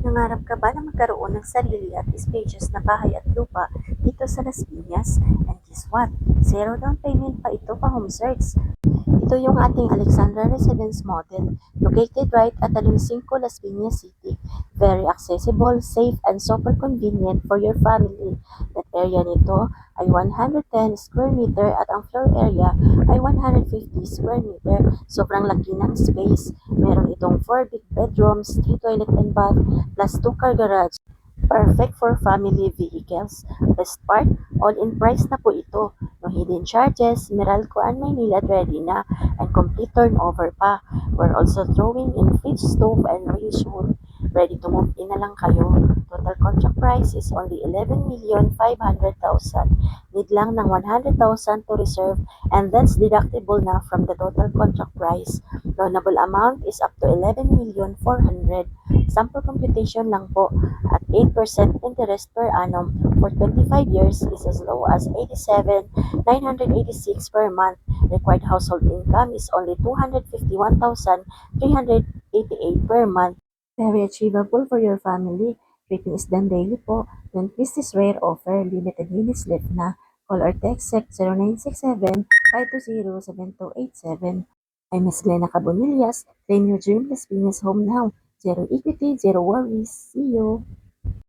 Nangarap ka ba na magkaroon ng sarili at spacious na bahay at lupa dito sa Las Piñas? And guess what? Zero down payment pa ito pa home search. Ito yung ating Alexandra Residence Model, located right at Talon 5, Las Piñas City. Very accessible, safe, and super convenient for your family. That area nito ay 110 square meter at ang floor area ay 150 square meter. Sobrang laki ng space. Meron itong 4 big bedrooms, 3 toilet and bath, plus 2 car garage. Perfect for family vehicles. Best part, all-in price na po ito. No hidden charges, Meralco and Maynila ready na, and complete turnover pa. We're also throwing in fridge, stove, and range. Ready to move in na lang kayo. Total contract price is only 11,500,000. Need lang ng 100,000 to reserve, and that's deductible na from the total contract price. Loanable amount is up to 11,400,000. Sample computation lang po at 8% interest per annum for 25 years is as low as 87,986 per month. Required household income is only 251,388 per month. Very achievable for your family. Rating is done daily po. Don't miss this rare offer. Limited units left na. Call or text 0967-520-7287. I'm Miss Glenna Cabonillas. Claim your dream Las Piñas home now. Zero equity, zero worries. See you.